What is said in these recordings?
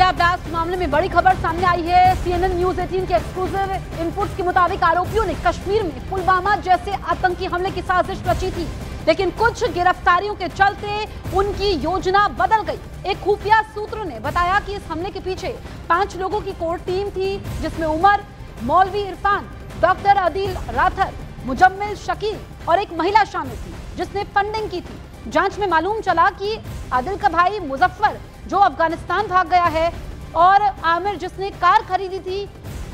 किला blast मामले में बड़ी खबर सामने आई है। CNN न्यूज 18 के एक्सक्लूसिव इनपुट्स के मुताबिक आरोपियों ने कश्मीर में पुलवामा जैसे आतंकी हमले की साजिश रची थी, लेकिन कुछ गिरफ्तारियों के चलते उनकी योजना बदल गई। एक खुफिया सूत्र ने बताया कि इस हमले के पीछे 5 लोगों की कोर टीम थी, जिसमें उमर, मौलवी इरफान, डॉक्टर आदिल राथर, मुजम्मिल शकील और एक महिला शामिल थी जिसने फंडिंग की थी। जांच में मालूम चला कि आदिल का भाई मुजफ्फर जो अफगानिस्तान भाग गया है और आमिर जिसने कार खरीदी थी,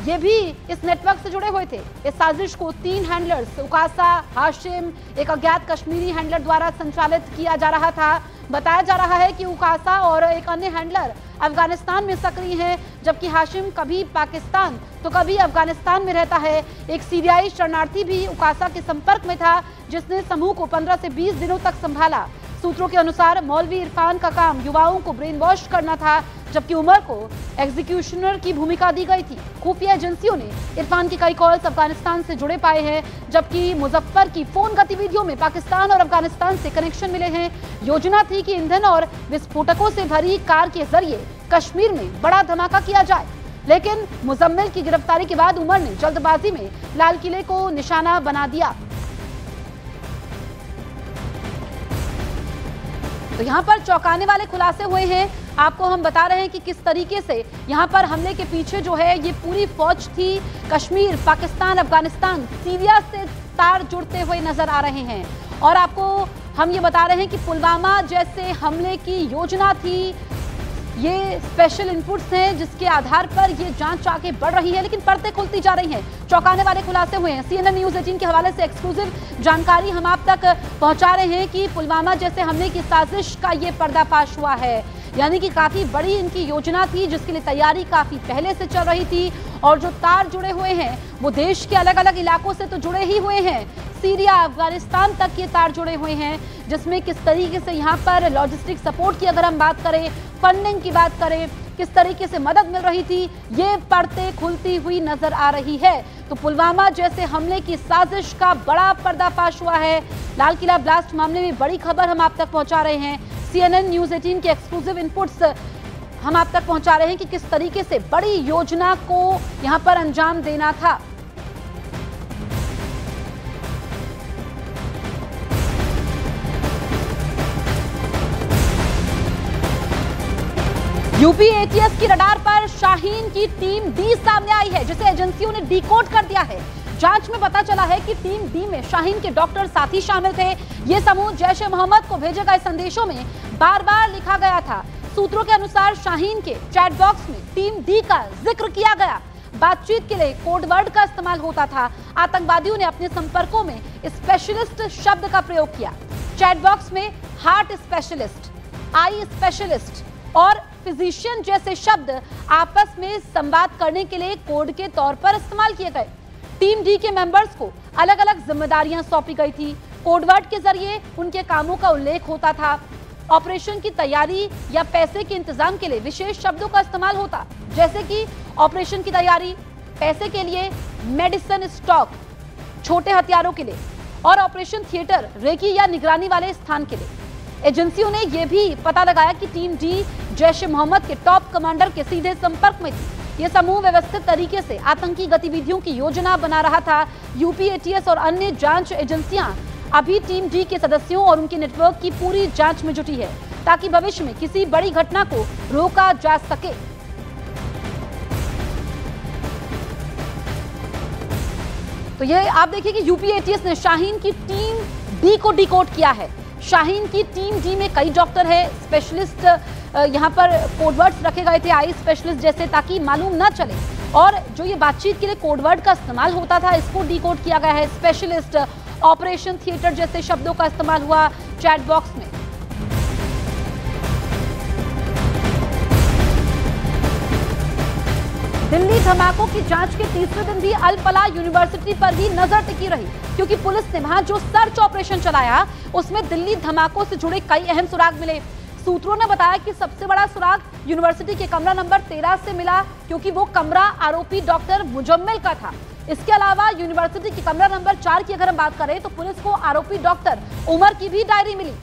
ये भी इस नेटवर्क से जुड़े हुए थे। इस साजिश को 3 हैंडलर्स उकासा, हाशिम, एक अज्ञात कश्मीरी हैंडलर द्वारा संचालित किया जा रहा था। बताया जा रहा है कि उकासा और एक अन्य हैंडलर अफगानिस्तान में सक्रिय हैं, जबकि हाशिम कभी पाकिस्तान तो कभी अफगानिस्तान में रहता है। एक सीरियाई शरणार्थी भी उकासा के संपर्क में था, जिसने समूह को 15 से 20 दिनों तक संभाला। सूत्रों के अनुसार मौलवी इरफान का काम युवाओं को ब्रेन वॉश करना था, जबकि उमर को एग्जीक्यूशनर की भूमिका दी गई थी। खुफिया एजेंसियों ने इरफान के कई कॉल्स अफगानिस्तान से जुड़े पाए हैं, जबकि मुजफ्फर की फोन गतिविधियों में पाकिस्तान और अफगानिस्तान से कनेक्शन मिले हैं। योजना थी कि ईंधन और विस्फोटकों से भरी कार के जरिए कश्मीर में बड़ा धमाका किया जाए, लेकिन मुजम्मिल की गिरफ्तारी के बाद उमर ने जल्दबाजी में लाल किले को निशाना बना दिया। तो यहाँ पर चौंकाने वाले खुलासे हुए हैं। आपको हम बता रहे हैं कि किस तरीके से यहाँ पर हमले के पीछे जो है ये पूरी फौज थी। कश्मीर, पाकिस्तान, अफगानिस्तान, सीरिया से तार जुड़ते हुए नजर आ रहे हैं। और आपको हम ये बता रहे हैं कि पुलवामा जैसे हमले की योजना थी। ये स्पेशल इनपुट्स हैं जिसके आधार पर ये जांच आगे बढ़ रही है, लेकिन परतें खुलती जा रही हैं। चौंकाने वाले खुलासे हुए हैं। CNN न्यूज 18 के हवाले से एक्सक्लूसिव जानकारी हम आप तक पहुंचा रहे हैं कि पुलवामा जैसे हमले की साजिश का ये पर्दाफाश हुआ है। यानी कि काफी बड़ी इनकी योजना थी, जिसके लिए तैयारी काफी पहले से चल रही थी। और जो तार जुड़े हुए हैं वो देश के अलग अलग इलाकों से तो जुड़े ही हुए हैं, सीरिया, अफगानिस्तान तक ये तार जुड़े हुए हैं, जिसमें किस तरीके से यहाँ पर लॉजिस्टिक सपोर्ट की अगर हम बात करें, फंडिंग की बात करें, किस तरीके से मदद मिल रही थी, ये परतें खुलती हुई नजर आ रही है। तो पुलवामा जैसे हमले की साजिश का बड़ा पर्दाफाश हुआ है। लाल किला ब्लास्ट मामले में बड़ी खबर हम आप तक पहुंचा रहे हैं। CNN न्यूज 18 के एक्सक्लूसिव इनपुट्स हम आप तक पहुंचा रहे हैं कि किस तरीके से बड़ी योजना को यहां पर अंजाम देना था। यूपी ATS की रडार पर शाहीन की टीम D सामने आई है, जिसे एजेंसियों ने डिकोड कर दिया है। जांच में पता चला है कि टीम D में शाहीन के डॉक्टर साथी शामिल थे। ये समूह जैश ए मोहम्मद को भेजे गए संदेशों में बार बार लिखा गया था। सूत्रों के अनुसार शाहीन के चैट बॉक्स में टीम D का जिक्र किया गया। बातचीत के लिए कोड वर्ड का इस्तेमाल होता था। आतंकवादियों ने अपने संपर्कों में स्पेशलिस्ट शब्द का प्रयोग किया। चैट बॉक्स में हार्ट स्पेशलिस्ट, आई स्पेशलिस्ट और फिजिशियन जैसे शब्द आपस में संवाद करने के लिए कोड के तौर पर इस्तेमाल किए गए। टीम D के मेंबर्स को अलग अलग जिम्मेदारियां सौंपी गई थी। कोडवर्ड के जरिए उनके कामों का उल्लेख होता था। ऑपरेशन की तैयारी या पैसे के इंतजाम के लिए विशेष शब्दों का इस्तेमाल होता, जैसे कि ऑपरेशन की तैयारी, पैसे के लिए मेडिसिन स्टॉक, छोटे हथियारों के लिए, और ऑपरेशन थिएटर, रेकी या निगरानी वाले स्थान के लिए। एजेंसियों ने यह भी पता लगाया कि टीम D जैश ए मोहम्मद के टॉप कमांडर के सीधे संपर्क में थी। यह समूह व्यवस्थित तरीके से आतंकी गतिविधियों की योजना बना रहा था। यूपी ATS और अन्य जांच एजेंसियां अभी टीम D के सदस्यों और उनके नेटवर्क की पूरी जांच में जुटी है, ताकि भविष्य में किसी बड़ी घटना को रोका जा सके। तो ये आप देखिए कि यूपी ATS ने शाहीन की टीम D को डिकोड किया है। शाहीन की टीम D में कई डॉक्टर है, स्पेशलिस्ट, यहाँ पर कोडवर्ड्स रखे गए थे, आई स्पेशलिस्ट जैसे, ताकि मालूम ना चले। और जो ये बातचीत के लिए कोडवर्ड का इस्तेमाल होता था, इसको डिकोड किया गया है। स्पेशलिस्ट, ऑपरेशन थिएटर जैसे शब्दों का इस्तेमाल हुआ चैट बॉक्स में। दिल्ली धमाकों की जांच के तीसरे दिन भी अल फलाह यूनिवर्सिटी पर भी नजर टिकी रही, क्योंकि पुलिस ने वहां जो सर्च ऑपरेशन चलाया उसमें दिल्ली धमाकों से जुड़े कई अहम सुराग मिले। सूत्रों ने बताया कि सबसे बड़ा सुराग यूनिवर्सिटी के कमरा नंबर 13 से मिला, क्योंकि वो कमरा आरोपी डॉक्टर मुजम्मिल का था। इसके अलावा यूनिवर्सिटी के कमरा नंबर 4 की अगर हम बात करें तो पुलिस को आरोपी डॉक्टर उमर की भी डायरी मिली।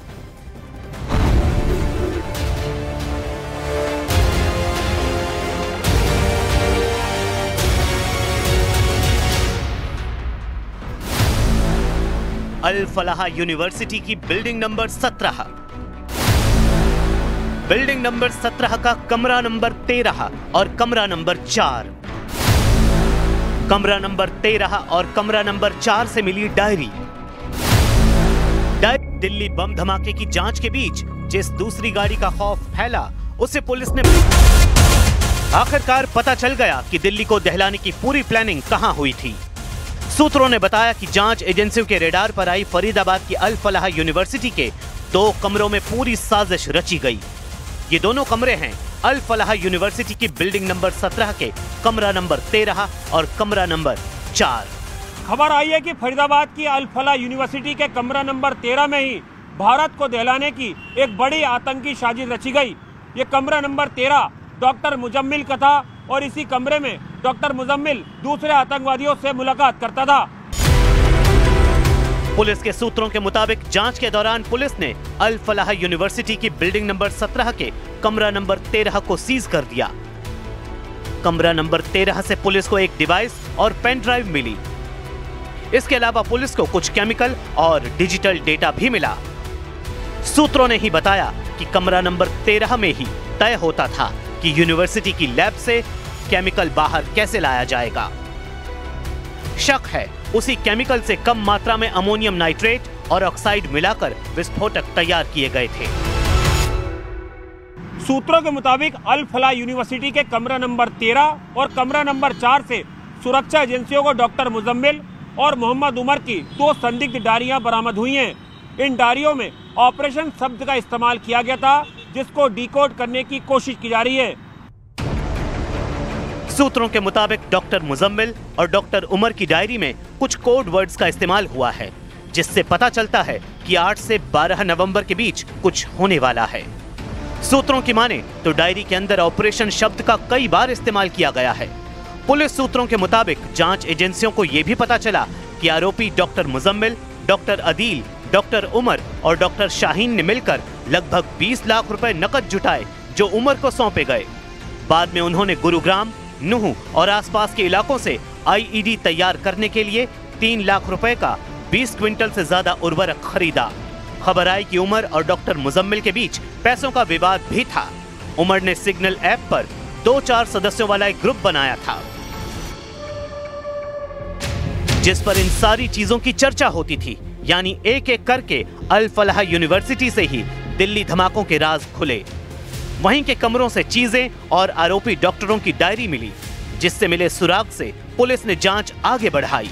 अल फलाह यूनिवर्सिटी की बिल्डिंग नंबर 17। बिल्डिंग नंबर 17 का कमरा नंबर 13 और कमरा नंबर 4। कमरा नंबर 13 और कमरा नंबर 4 से मिली डायरी। दिल्ली बम धमाके की जांच के बीच जिस दूसरी गाड़ी का खौफ फैला, उसे पुलिस ने आखिरकार पता चल गया कि दिल्ली को दहलाने की पूरी प्लानिंग कहां हुई थी। सूत्रों ने बताया कि जांच एजेंसियों के रेडार पर आई फरीदाबाद की अल फलाह यूनिवर्सिटी के 2 कमरों में पूरी साजिश रची गई। ये दोनों कमरे हैं अल फलाह यूनिवर्सिटी की बिल्डिंग नंबर 17 के कमरा नंबर 13 और कमरा नंबर 4। खबर आई है कि फरीदाबाद की अल फलाह यूनिवर्सिटी के कमरा नंबर 13 में ही भारत को दहलाने की एक बड़ी आतंकी साजिश रची गई। ये कमरा नंबर 13 डॉक्टर मुजम्मिल का था और इसी कमरे में डॉक्टर मुजम्मिल दूसरे आतंकवादियों से मुलाकात करता था। पुलिस के सूत्रों के मुताबिक जांच के दौरान पुलिस ने अल फलाह यूनिवर्सिटी की बिल्डिंग नंबर 17 के कमरा नंबर 13 को सीज कर दिया। कमरा नंबर 13 से पुलिस को एक डिवाइस और पेन ड्राइव मिली। इसके अलावा पुलिस को कुछ केमिकल और डिजिटल डेटा भी मिला। सूत्रों ने ही बताया कि कमरा नंबर 13 में ही तय होता था कि यूनिवर्सिटी की लैब से केमिकल बाहर कैसे लाया जाएगा। शक है उसी केमिकल से कम मात्रा में अमोनियम नाइट्रेट और ऑक्साइड मिलाकर विस्फोटक तैयार किए गए थे। सूत्रों के मुताबिक अल फलाह यूनिवर्सिटी के कमरा नंबर 13 और कमरा नंबर 4 से सुरक्षा एजेंसियों को डॉक्टर मुजम्मिल और मोहम्मद उमर की 2 संदिग्ध डायरियां बरामद हुई हैं। इन डायरियों में ऑपरेशन शब्द का इस्तेमाल किया गया था, जिसको डिकोड करने की कोशिश की जा रही है। सूत्रों के मुताबिक डॉक्टर मुजम्मिल और डॉक्टर उमर की डायरी में कुछ कोड वर्ड्स का इस्तेमाल हुआ है, जिससे पता चलता है कि 8 से 12 नवंबर के बीच कुछ होने वाला है। सूत्रों की माने तो डायरी के अंदर ऑपरेशन शब्द का कई बार इस्तेमाल किया गया है। पुलिस सूत्रों के मुताबिक जांच एजेंसियों को यह भी पता चला कि आरोपी doctor Muzammil, doctor Adeel, doctor Umar और डॉक्टर शाहीन ने मिलकर लगभग 20 लाख रुपए नकद जुटाए, जो उमर को सौंपे गए। बाद में उन्होंने गुरुग्राम, नूह और आसपास के इलाकों से आईईडी तैयार करने के लिए 3 लाख रुपए का 20 क्विंटल से ज्यादा उर्वरक खरीदा। खबर आई कि उमर और डॉक्टर मुजम्मिल के बीच पैसों का विवाद भी था। उमर ने सिग्नल ऐप पर 2-4 सदस्यों वाला एक ग्रुप बनाया था, जिस पर इन सारी चीजों की चर्चा होती थी। यानी एक एक करके अल फलाह यूनिवर्सिटी से ही दिल्ली धमाकों के राज खुले। वहीं के कमरों से चीजें और आरोपी डॉक्टरों की डायरी मिली, जिससे मिले सुराग से पुलिस ने जांच आगे बढ़ाई।